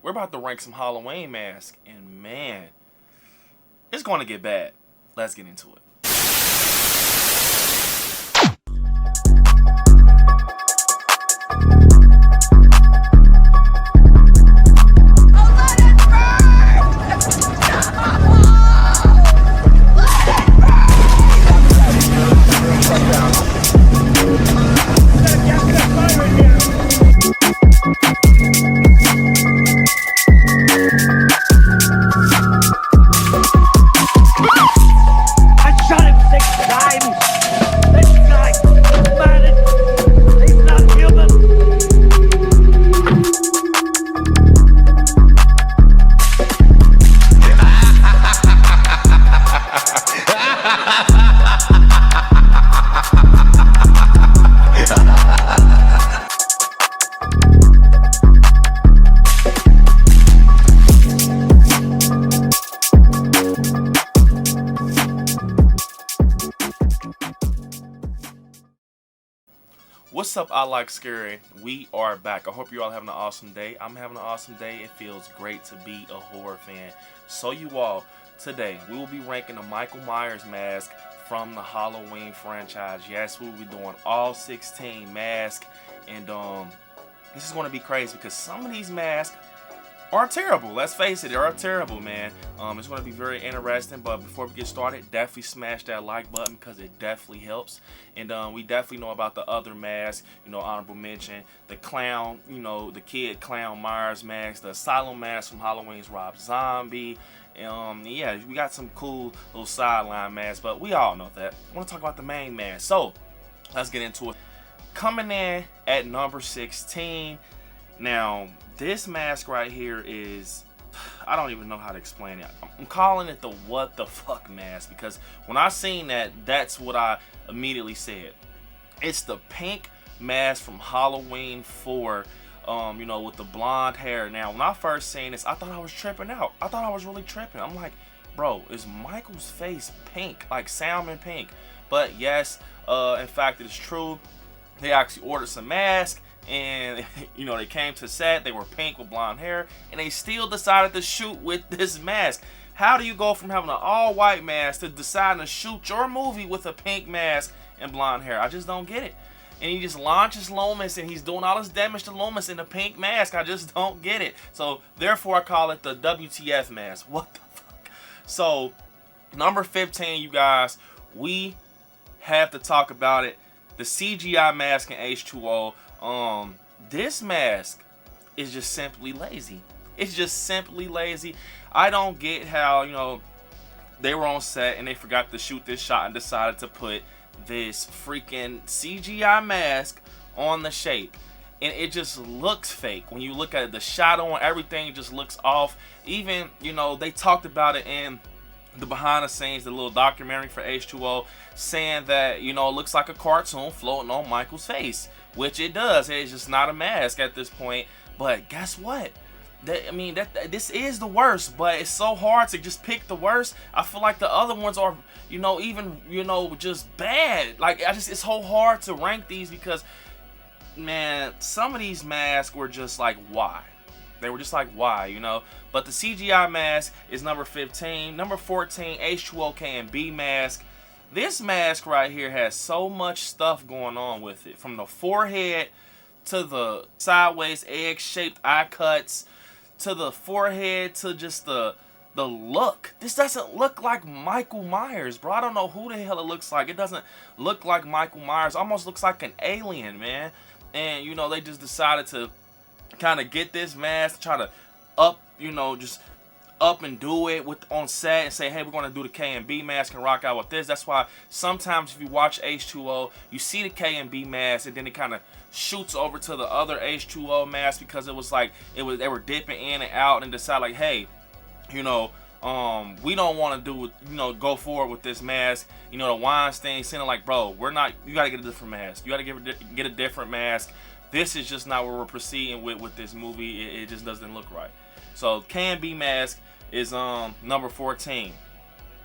we're about to rank some Halloween masks, and man, it's going to get bad. Let's get into it. What's up, I Like Scary? We are back. I hope you're all having an awesome day. I'm having an awesome day. It feels great to be a horror fan. So you all, today we will be ranking the Michael Myers mask from the Halloween franchise. Yes, we will be doing all 16 masks, and this is going to be crazy because some of these masks are terrible. Let's face it, they are terrible, man. It's going to be very interesting, but before we get started, definitely smash that like button because it definitely helps. And we definitely know about the other masks, honorable mention, the clown, the kid clown Myers mask, the asylum mask from Halloween's Rob Zombie. Yeah, we got some cool little sideline masks, but we all know that. I want to talk about the main mask, so let's get into it. Coming in at number 16. Now, this mask right here is, I don't even know how to explain it. I'm calling it the what the fuck mask because when I seen that, that's what I immediately said. It's the pink mask from Halloween 4, with the blonde hair. Now, when I first seen this, I thought I was tripping out. I thought I was really tripping. I'm like, bro, is Michael's face pink, like salmon pink? But yes, in fact, it is true. They actually ordered some masks. And they came to set, they were pink with blonde hair, and they still decided to shoot with this mask. How do you go from having an all-white mask to deciding to shoot your movie with a pink mask and blonde hair? I just don't get it. And he just launches Loomis, and he's doing all this damage to Loomis in a pink mask. I just don't get it. So therefore I call it the WTF mask. What the fuck? So number 15, you guys, we have to talk about it. The CGI mask in H2O. This mask is just simply lazy. It's just simply lazy. I don't get how, they were on set and they forgot to shoot this shot and decided to put this freaking CGI mask on the shape. And it just looks fake. When you look at it, the shadow and everything just looks off. Even, they talked about it in the behind the scenes, the little documentary for H2O, saying that, it looks like a cartoon floating on Michael's face. Which it does. It's just not a mask at this point. But guess what? This is the worst, but it's so hard to just pick the worst. I feel like the other ones are, just bad. Like, it's so hard to rank these because, man, some of these masks were just like, why? They were just like, why, But the CGI mask is number 15. Number 14, H2OK and B mask. This mask right here has so much stuff going on with it. From the forehead to the sideways egg-shaped eye cuts to the forehead to just the look. This doesn't look like Michael Myers, bro. I don't know who the hell it looks like. It doesn't look like Michael Myers. It almost looks like an alien, man. And, they just decided to kind of get this mask, try to just up and do it on set and say, hey, we're going to do the K and B mask and rock out with this. That's why sometimes if you watch H2O, you see the K and B mask and then it kind of shoots over to the other H2O mask because it was like they were dipping in and out and decide like, hey, we don't want to do go forward with this mask. The Weinstein saying like, bro, you got to get a different mask. You got to get a different mask. This is just not where we're proceeding with this movie. It just doesn't look right. So K&B mask is number 14.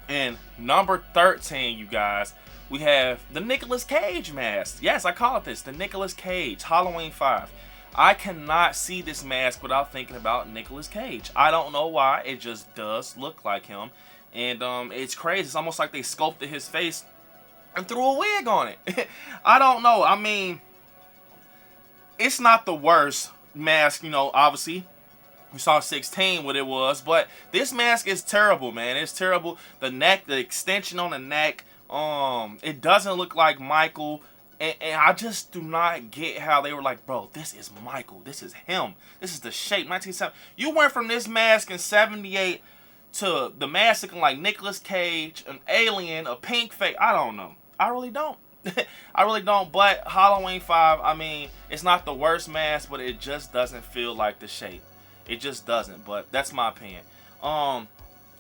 And number 13, you guys, we have the Nicolas Cage mask. Yes, I call it this, the Nicolas Cage Halloween 5. I cannot see this mask without thinking about Nicolas Cage. I don't know why. It just does look like him. And it's crazy. It's almost like they sculpted his face and threw a wig on it. I don't know. I mean, it's not the worst mask, you know, obviously. We saw 16 what it was, but this mask is terrible, man. It's terrible. The neck, the extension on the neck, it doesn't look like Michael. And I just do not get how they were like, bro, this is Michael. This is him. This is the shape. 1970. You went from this mask in 78 to the mask looking like Nicolas Cage, an alien, a pink face. I don't know. I really don't. I really don't. But Halloween 5, I mean, it's not the worst mask, but it just doesn't feel like the shape. It just doesn't. But that's my opinion.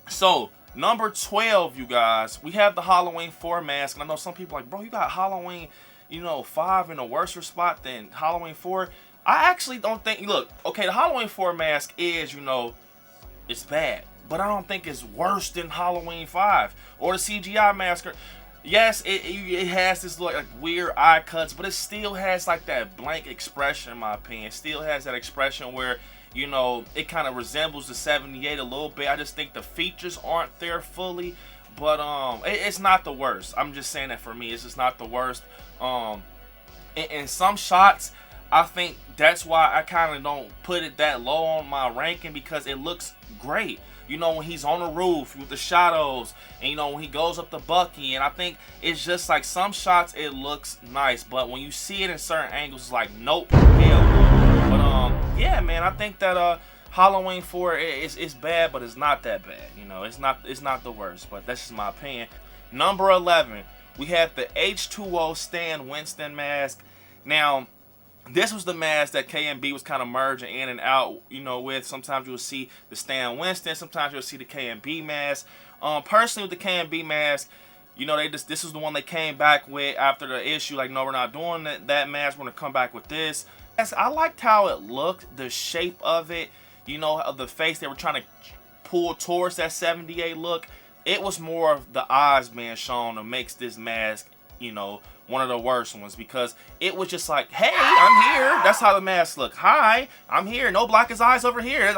So number 12, you guys, we have the Halloween 4 mask. And I know some people are like, bro, you got Halloween, you know, 5 in a worse spot than Halloween 4. I actually don't think, look, okay, the Halloween 4 mask is, you know, it's bad, but I don't think it's worse than Halloween 5 or the CGI Mask. Yes, it has this like weird eye cuts, but it still has like that blank expression, in my opinion. It still has that expression where, you know, it kind of resembles the 78 a little bit. I just think the features aren't there fully. But it's not the worst. I'm just saying that for me, it's just not the worst. In some shots, I think that's why I kind of don't put it that low on my ranking, because it looks great. You know, when he's on the roof with the shadows, and you know, when he goes up to Bucky, and I think it's just like some shots it looks nice, but when you see it in certain angles, it's like, nope, hell no. But yeah, man, I think that Halloween 4 is bad, but it's not that bad. You know, it's not the worst, but that's just my opinion. Number 11, we have the H2O Stan Winston mask. Now, this was the mask that KMB was kind of merging in and out, you know, with. Sometimes you'll see the Stan Winston, sometimes you'll see the KMB mask. Personally, with the KMB mask, you know, this is the one they came back with after the issue. Like, no, we're not doing that mask. We're gonna come back with this. I liked how it looked, the shape of it. You know, of the face they were trying to pull towards that 78 look. It was more of the eyes being shown that makes this mask, you know, one of the worst ones, because it was just like, hey, I'm here. That's how the mask looked. Hi, I'm here. No blackest eyes over here.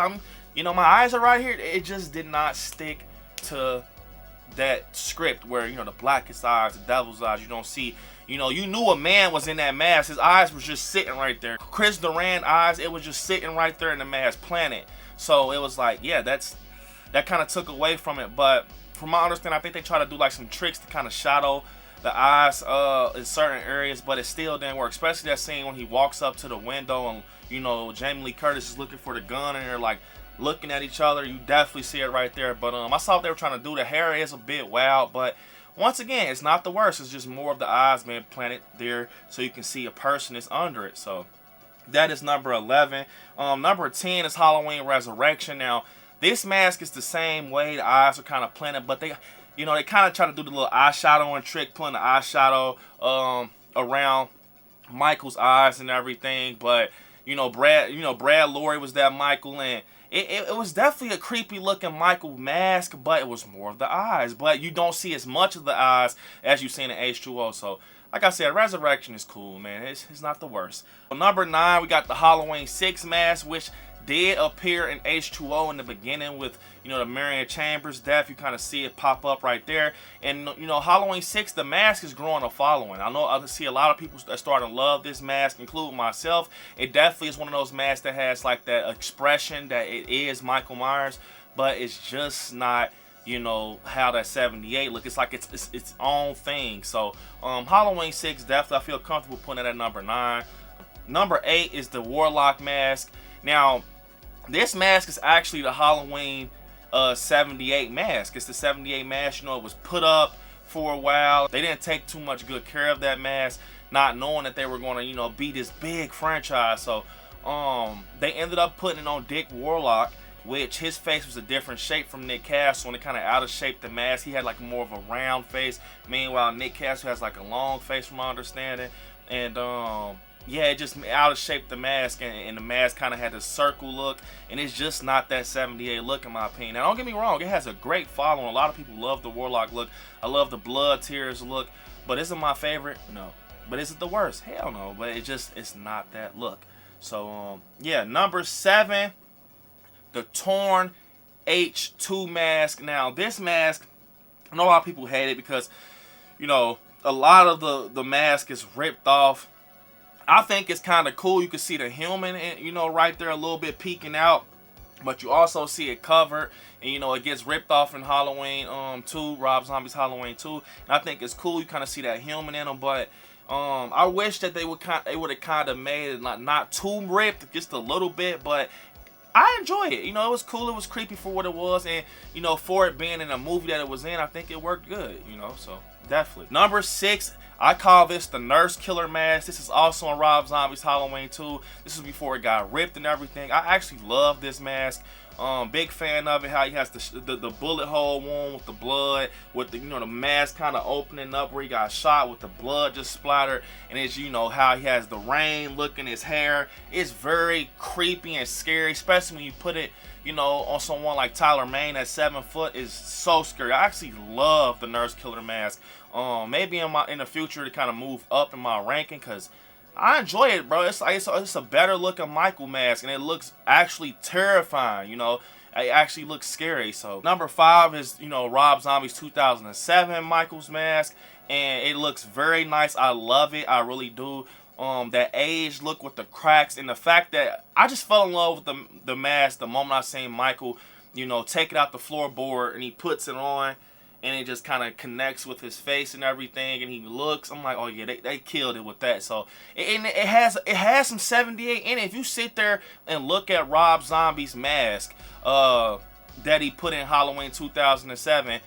You know, my eyes are right here. It just did not stick to that script where, you know, the blackest eyes, the devil's eyes, you don't see. You know, you knew a man was in that mask. His eyes was just sitting right there. Chris Durant eyes, it was just sitting right there in the mask, planet. So it was like, yeah, that kind of took away from it. But from my understanding, I think they try to do like some tricks to kind of shadow the eyes in certain areas, but it still didn't work. Especially that scene when he walks up to the window and, you know, Jamie Lee Curtis is looking for the gun and they're like looking at each other. You definitely see it right there. But I saw what they were trying to do. The hair is a bit wild, but once again, it's not the worst. It's just more of the eyes being planted there so you can see a person is under it. So that is number 11. Number 10 is Halloween Resurrection. Now, this mask is the same way. The eyes are kind of planted, but they, you know, they kind of try to do the little eyeshadowing trick, putting the eyeshadow around Michael's eyes and everything. But Brad Lorre was that Michael, and it was definitely a creepy looking Michael mask, but it was more of the eyes. But you don't see as much of the eyes as you see in the H2O. So, like I said, Resurrection is cool, man. It's not the worst. Number 9, we got the Halloween 6 mask, which did appear in H2O in the beginning with, you know, the Marion Chambers death. You kind of see it pop up right there. And, you know, Halloween 6, the mask is growing a following. I know I see a lot of people that starting to love this mask, including myself. It definitely is one of those masks that has like that expression that it is Michael Myers, but it's just not, you know, how that 78 look. It's like it's its own thing. So Halloween 6, definitely I feel comfortable putting it at number 9. Number 8 is the Warlock mask. Now, this mask is actually the Halloween 78 mask. It's the 78 mask. You know, it was put up for a while. They didn't take too much good care of that mask, not knowing that they were going to, you know, be this big franchise. So they ended up putting it on Dick Warlock, which his face was a different shape from Nick Castle, and it kind of out of shape the mask. He had like more of a round face. Meanwhile, Nick Castle has like a long face from my understanding. And yeah, it just out of shape the mask, and the mask kind of had a circle look, and it's just not that 78 look in my opinion. Now, don't get me wrong, it has a great following. A lot of people love the Warlock look. I love the blood tears look, but is it my favorite? No. But is it the worst? Hell no. But it's not that look. So yeah, number 7, the torn H2 mask. Now this mask, I know a lot of people hate it because, you know, a lot of the mask is ripped off. I think it's kind of cool. You can see the human, you know, right there a little bit peeking out, but you also see it covered, and you know it gets ripped off in Halloween 2, Rob Zombie's Halloween 2. And I think it's cool. You kind of see that human in them, but I wish that they would have kind of made it not too ripped, just a little bit, but I enjoy it. You know, it was cool. It was creepy for what it was, and you know, for it being in a movie that it was in, I think it worked good. You know, so definitely. Number 6, I call this the Nurse Killer mask. This is also in Rob Zombie's Halloween 2. This is before it got ripped and everything. I actually love this mask. Big fan of it. How he has the bullet hole wound with the blood, with the, you know, the mask kind of opening up where he got shot with the blood just splattered, and it's, you know, how he has the rain look in his hair. It's very creepy and scary, especially when you put it, you know, on someone like Tyler Mane at 7 foot. Is so scary. I actually love the Nurse Killer mask. Maybe in the future to kind of move up in my ranking, because I enjoy it, bro. It's a better looking Michael mask, and it looks actually terrifying. You know, it actually looks scary. So number 5 is, you know, Rob Zombie's 2007 Michael's mask, and it looks very nice. I love it. I really do. That age look with the cracks, and the fact that I just fell in love with the mask the moment I seen Michael, you know, take it out the floorboard and he puts it on, and it just kind of connects with his face and everything, and he looks, I'm like, oh yeah, they killed it with that. So it has some 78 in it. If you sit there and look at Rob Zombie's mask that he put in Halloween 2007,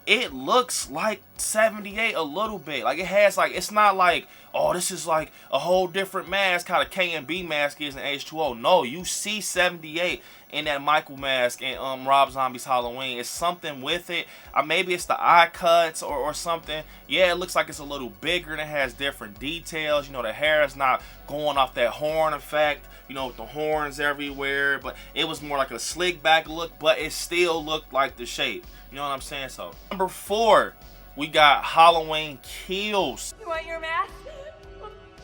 it looks like 78 a little bit. Like, it has, like, it's not like, oh, this is like a whole different mask, how the K&B mask is in H2O. No, you see 78 in that Michael mask in Rob Zombie's Halloween. It's something with it. Maybe it's the eye cuts or something. Yeah, it looks like it's a little bigger and it has different details. You know, the hair is not going off that horn effect, you know, with the horns everywhere, but it was more like a slick back look, but it still looked like the shape. You know what I'm saying? So number 4, we got Halloween Kills. You want your mask?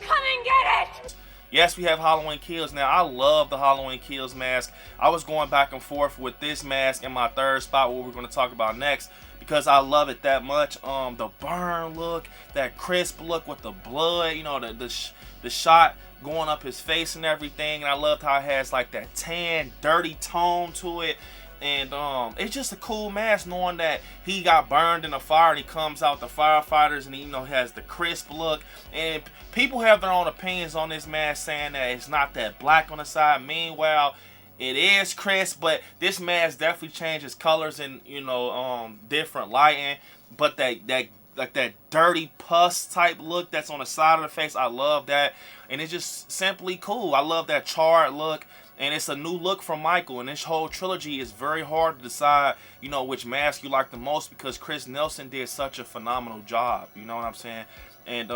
Come and get it! Yes, we have Halloween Kills. Now, I love the Halloween Kills mask. I was going back and forth with this mask in my 3rd spot, what we're going to talk about next, because I love it that much. The burn look, that crisp look with the blood, you know, the shot going up his face and everything. And I loved how it has like that tan, dirty tone to it. And it's just a cool mask, knowing that he got burned in a fire and he comes out the firefighters, and he, you know, has the crisp look. And people have their own opinions on this mask, saying that it's not that black on the side. Meanwhile, it is crisp, but this mask definitely changes colors and, you know, different lighting. But that dirty pus type look that's on the side of the face, I love that. And it's just simply cool. I love that charred look. And it's a new look from Michael, and this whole trilogy is very hard to decide, you know, which mask you like the most, because Chris Nelson did such a phenomenal job. You know what I'm saying? And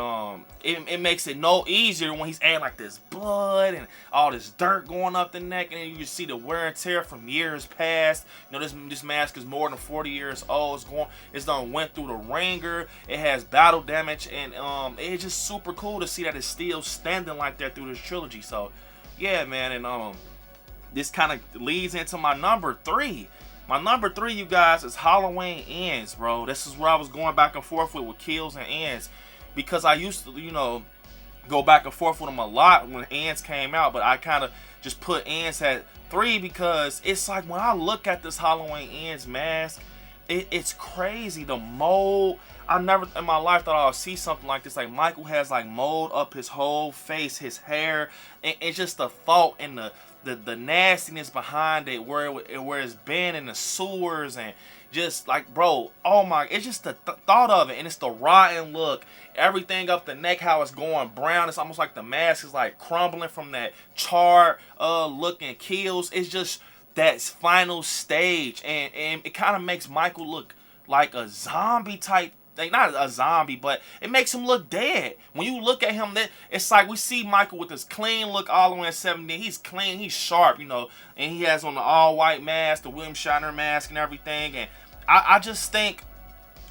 it makes it no easier when he's adding like this blood and all this dirt going up the neck, and then you see the wear and tear from years past. You know, this mask is more than 40 years old. It's done went through the ringer. It has battle damage, and it's just super cool to see that it's still standing like that through this trilogy. So yeah, man. And this kind of leads into my number 3. My number 3, you guys, is Halloween Ends, bro. This is where I was going back and forth with Kills and Ends, because I used to, you know, go back and forth with them a lot when Ends came out, but I kind of just put Ends at 3 because it's like, when I look at this Halloween Ends mask, it's crazy. The mold, I never in my life thought I would see something like this. Like, Michael has like mold up his whole face, his hair, and it's just the thought and the nastiness behind it, where it's been in the sewers, and just like, bro, oh my, it's just the thought of it, and it's the rotten look, everything up the neck, how it's going brown. It's almost like the mask is like crumbling from that charred looking Kills. It's just that final stage, and it kind of makes Michael look like a zombie type. Like, not a zombie, but it makes him look dead. When you look at him, it's like we see Michael with this clean look all the way at 70. He's clean, he's sharp, you know, and he has on the all-white mask, the William Shatner mask and everything. And I just think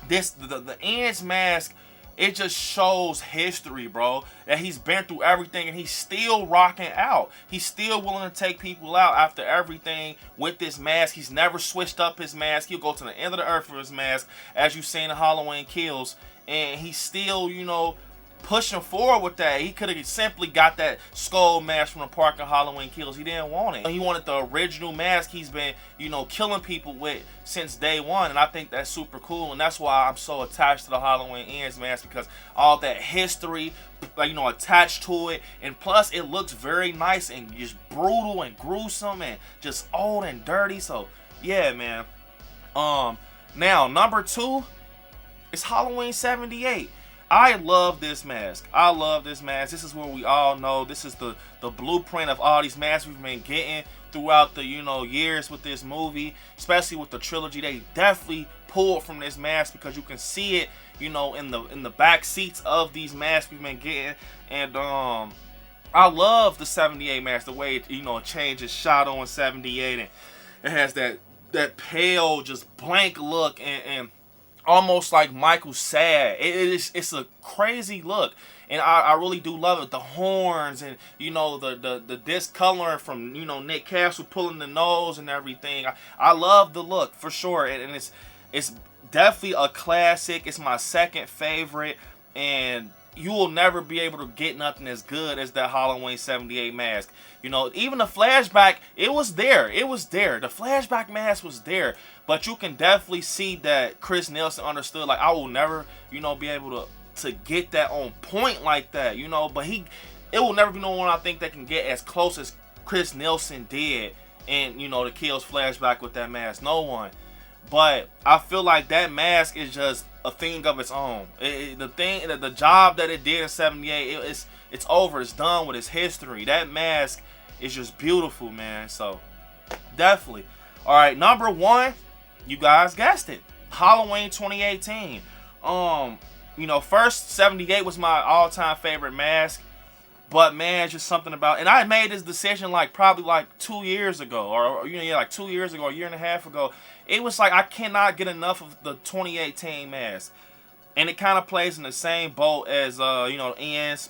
the Ends mask it just shows history, bro, that he's been through everything and he's still rocking out. He's still willing to take people out after everything with this mask. He's never switched up his mask. He'll go to the end of the earth for his mask, as you've seen in Halloween Kills, and he's still, you know, pushing forward with that. He could have simply got that skull mask from the park in Halloween Kills. He didn't want it. He wanted the original mask he's been, you know, killing people with since day one, and I think that's super cool, and that's why I'm so attached to the Halloween Ends mask, because all that history, like, you know, attached to it, and plus it looks very nice and just brutal and gruesome and just old and dirty. So yeah, man. Now number 2 is Halloween 78. I love this mask. I love this mask. This is where we all know this is the blueprint of all these masks we've been getting throughout the, you know, years with this movie, especially with the trilogy. They definitely pulled from this mask, because you can see it, you know, in the back seats of these masks we've been getting. And I love the 78 mask, the way it, you know, it changes shadow in 78, and it has that pale, just blank look, and almost like Michael sad. It's a crazy look, and I really do love it. The horns, and, you know, the discoloring from, you know, Nick Castle pulling the nose and everything. I love the look for sure, and it's definitely a classic. It's my second favorite, and you will never be able to get nothing as good as that Halloween 78 mask. You know, even the flashback, it was there. It was there. The flashback mask was there. But you can definitely see that Chris Nielsen understood, like, I will never, you know, be able to get that on point like that, you know. But it will never be no one, I think, that can get as close as Chris Nielsen did in, you know, the Kills flashback with that mask. No one. But I feel like that mask is just a thing of its own. The job that it did in 78, it's over. It's done with its history. That mask is just beautiful, man. So definitely. All right, number 1, you guys guessed it, Halloween 2018. You know, first 78 was my all-time favorite mask, but man, just something about, and I made this decision like probably like 2 years ago, or you know, yeah, like 2 years ago, a year and a half ago. It was like I cannot get enough of the 2018 mask, and it kind of plays in the same boat as you know, Ends,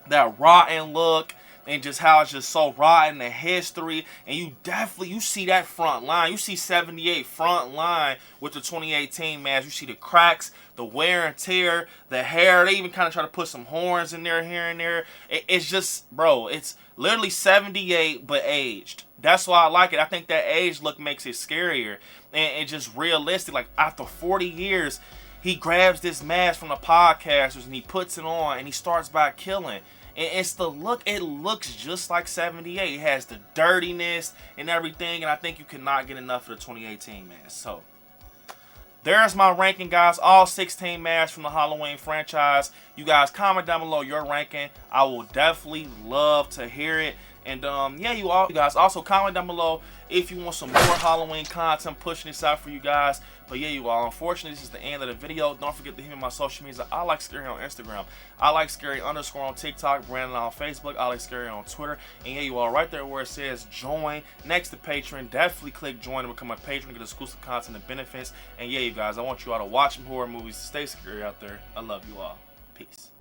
that rotten look, and just how it's just so rotten, the history, and you see that front line. You see 78 front line with the 2018 mask. You see the cracks, the wear and tear, the hair. They even kind of try to put some horns in there here and there. It's just, bro, it's literally 78 but aged. That's why I like it. I think that age look makes it scarier and just realistic. Like, after 40 years, he grabs this mask from the podcasters and he puts it on and he starts by killing. And it's the look. It looks just like 78. It has the dirtiness and everything, and I think you cannot get enough of the 2018 mask. So there's my ranking, guys. All 16 masks from the Halloween franchise. You guys comment down below your ranking. I will definitely love to hear it. And yeah, you guys also comment down below if you want some more Halloween content, pushing this out for you guys. But yeah, you all, unfortunately, this is the end of the video. Don't forget to hit me on my social media. I like Scary on Instagram. I like Scary _ on TikTok. Brandon on Facebook. I like Scary on Twitter. And yeah, you all, right there where it says join next to Patreon, definitely click join and become a patron, get exclusive content and benefits. And yeah, you guys, I want you all to watch some horror movies. Stay scary out there. I love you all. Peace.